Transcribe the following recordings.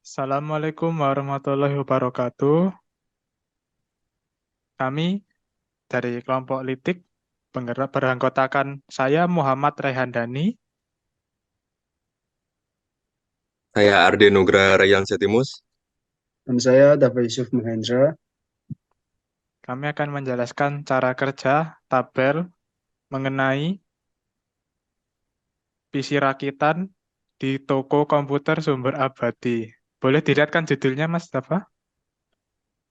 Assalamualaikum warahmatullahi wabarakatuh. Kami dari kelompok Litik penggerak beranggotakan saya Muhammad Rehandani. Saya Arde Nugra Rayan Setimus. Dan saya Dafa Yusuf Mahendra. Kami akan menjelaskan cara kerja tabel mengenai PC rakitan di toko komputer sumber abadi. Boleh dilihatkan judulnya, Mas Dafa?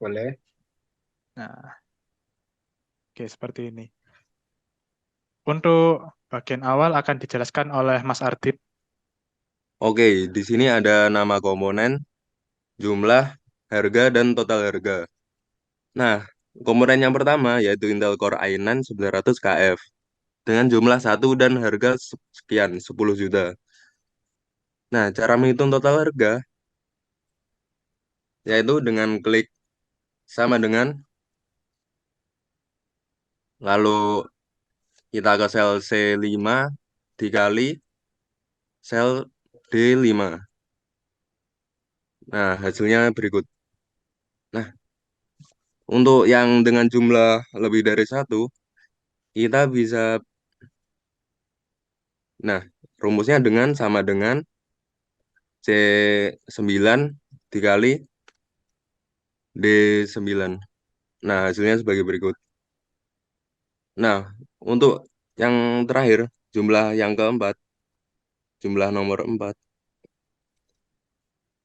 Boleh. Nah, oke seperti ini. Untuk bagian awal akan dijelaskan oleh Mas Ardit. Oke, di sini ada nama komponen, jumlah, harga, dan total harga. Nah, komponen yang pertama yaitu Intel Core i9 900 KF dengan jumlah satu dan harga sekian, 10 juta. Nah, cara menghitung total harga yaitu dengan klik sama dengan, lalu kita ke sel C5 dikali sel D5. Nah, hasilnya berikut. Nah, untuk yang dengan jumlah lebih dari satu, kita bisa, nah, rumusnya dengan sama dengan C9 dikali D9. Nah, hasilnya sebagai berikut. Nah, untuk yang terakhir, jumlah yang keempat, jumlah nomor 4,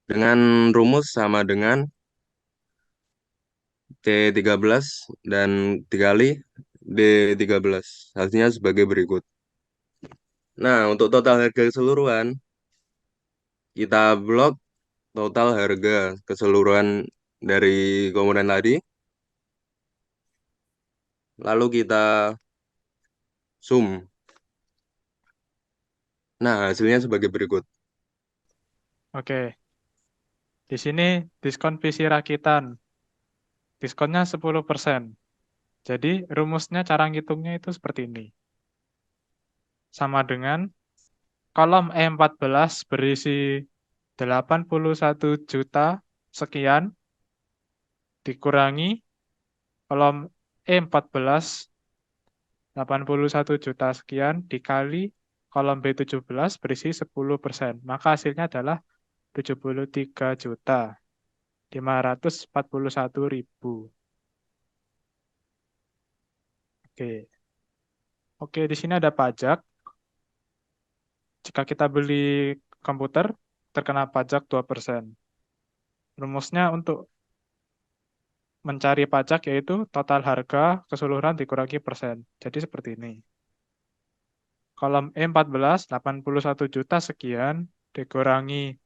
dengan rumus sama dengan C13 dan dikali D13. Hasilnya sebagai berikut. Nah, untuk total harga keseluruhan, kita blok total harga keseluruhan dari komponen tadi. Lalu kita sum. Nah, hasilnya sebagai berikut. Oke, di sini diskon PC rakitan. Diskonnya 10%. Jadi rumusnya cara ngitungnya itu seperti ini. Sama dengan kolom E14 berisi 81 juta sekian dikurangi kolom E14 81 juta sekian dikali kolom B17 berisi 10%. Maka hasilnya adalah 73 juta 541 ribu. Oke. Oke, di sini ada pajak. Jika kita beli komputer, terkena pajak 2%. Rumusnya untuk mencari pajak yaitu total harga keseluruhan dikurangi persen. Jadi seperti ini. Kolom E14, 81 juta sekian, dikurangi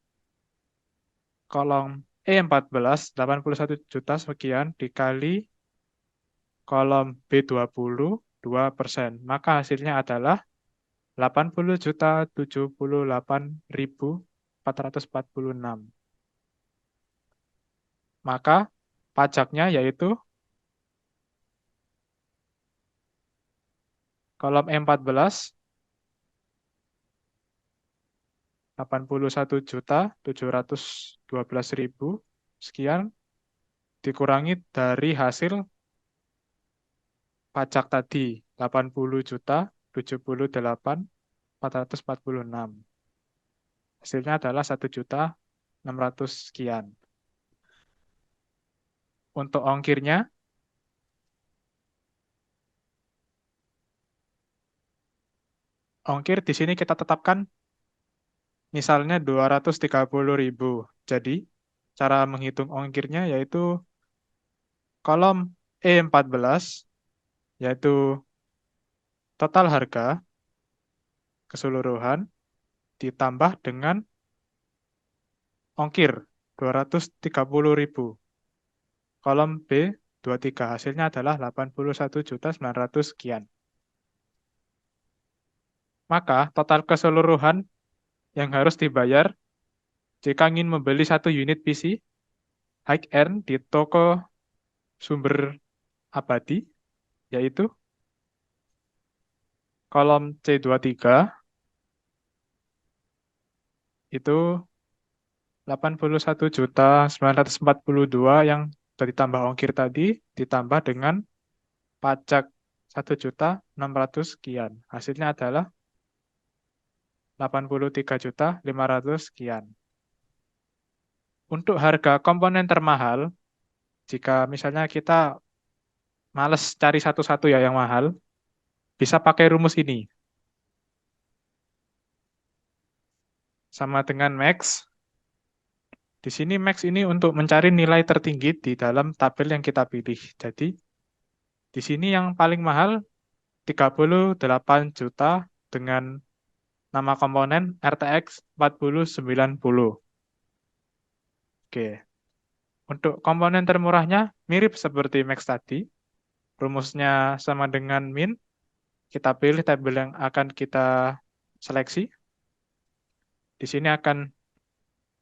kolom E14, 81 juta sekian, dikali kolom B20, 2%. Maka hasilnya adalah 80 juta 78 ribu 446. Maka pajaknya yaitu kolom E14 81 juta 712 ribu sekian dikurangi dari hasil pajak tadi 80 juta 78 446. Hasilnya adalah 1 juta 600 sekian. Untuk ongkirnya, ongkir di sini kita tetapkan misalnya 230.000. Jadi, cara menghitung ongkirnya yaitu kolom E14, yaitu total harga keseluruhan, ditambah dengan ongkir 230.000. Kolom B23 hasilnya adalah 81.900 sekian. Maka total keseluruhan yang harus dibayar jika ingin membeli satu unit PC high-end di toko sumber abadi, yaitu kolom C23 itu 81.942 yang sudah ditambah ongkir tadi, ditambah dengan pajak 1.600.000 sekian. Hasilnya adalah 83.500 sekian. Untuk harga komponen termahal, jika misalnya kita males cari satu-satu ya yang mahal, bisa pakai rumus ini. Sama dengan max. Di sini max ini untuk mencari nilai tertinggi di dalam tabel yang kita pilih. Jadi, di sini yang paling mahal 38 juta dengan nama komponen RTX 4090. Oke. Untuk komponen termurahnya mirip seperti max tadi. Rumusnya sama dengan min. Kita pilih tabel yang akan kita seleksi. Di sini akan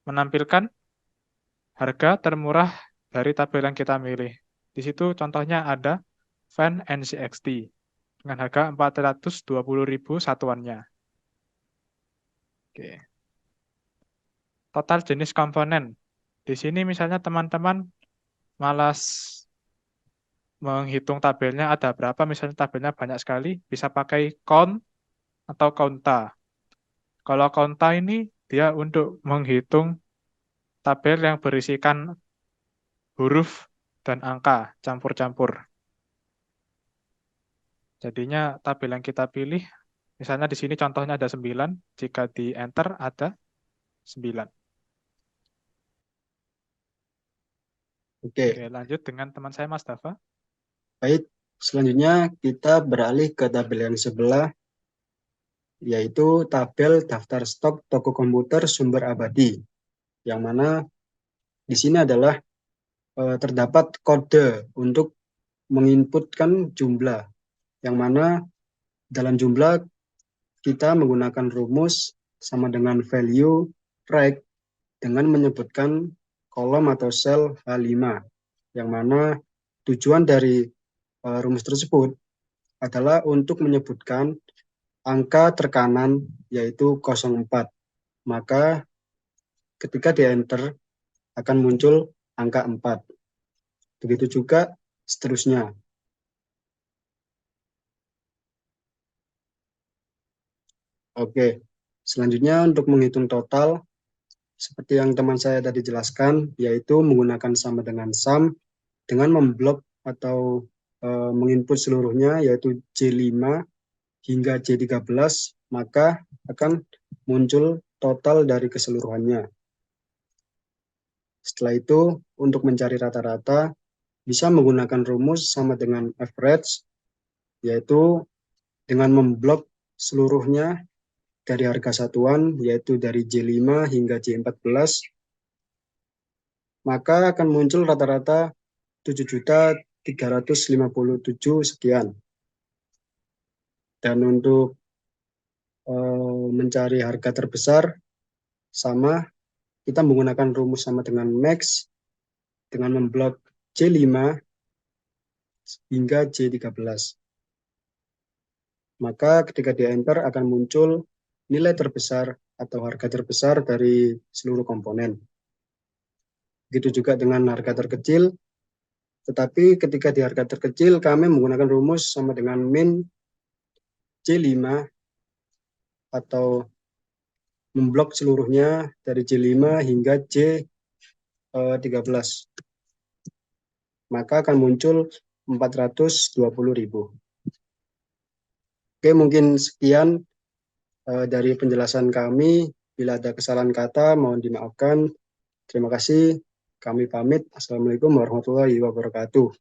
menampilkan harga termurah dari tabel yang kita milih. Di situ contohnya ada fan NCXT dengan harga 420.000 satuannya. Oke. Total jenis komponen. Di sini misalnya teman-teman malas menghitung tabelnya ada berapa, misalnya tabelnya banyak sekali, bisa pakai count atau counta. Kalau counta ini dia untuk menghitung tabel yang berisikan huruf dan angka campur-campur. Jadinya tabel yang kita pilih, misalnya di sini contohnya ada 9, jika di enter ada 9. Oke, Oke, lanjut dengan teman saya Mas Dafa. baik. Selanjutnya kita beralih ke tabel yang sebelah, yaitu tabel daftar stok toko komputer sumber abadi, yang mana di sini adalah terdapat kode untuk menginputkan jumlah, yang mana dalam jumlah kita menggunakan rumus sama dengan value rect dengan menyebutkan kolom atau sel H5, yang mana tujuan dari rumus tersebut adalah untuk menyebutkan angka terkanan yaitu 04. Maka ketika di enter akan muncul angka 4. Begitu juga seterusnya. Oke, selanjutnya untuk menghitung total, seperti yang teman saya tadi jelaskan, yaitu menggunakan sama dengan sum dengan memblok atau menginput seluruhnya, yaitu J5 hingga J13, maka akan muncul total dari keseluruhannya. Setelah itu, untuk mencari rata-rata, bisa menggunakan rumus sama dengan average, yaitu dengan memblok seluruhnya dari harga satuan, yaitu dari J5 hingga J14, maka akan muncul rata-rata 7.357 sekian. Dan untuk mencari harga terbesar, sama, kita menggunakan rumus sama dengan max, dengan memblok J5 hingga J13. Maka ketika di enter akan muncul nilai terbesar atau harga terbesar dari seluruh komponen. Begitu juga dengan harga terkecil, tetapi ketika di harga terkecil kami menggunakan rumus sama dengan min J5 atau memblok seluruhnya dari J5 hingga J13. Maka akan muncul 420.000. Oke, mungkin sekian dari penjelasan kami. Bila ada kesalahan kata, mohon dimaafkan. Terima kasih. Kami pamit. Assalamualaikum warahmatullahi wabarakatuh.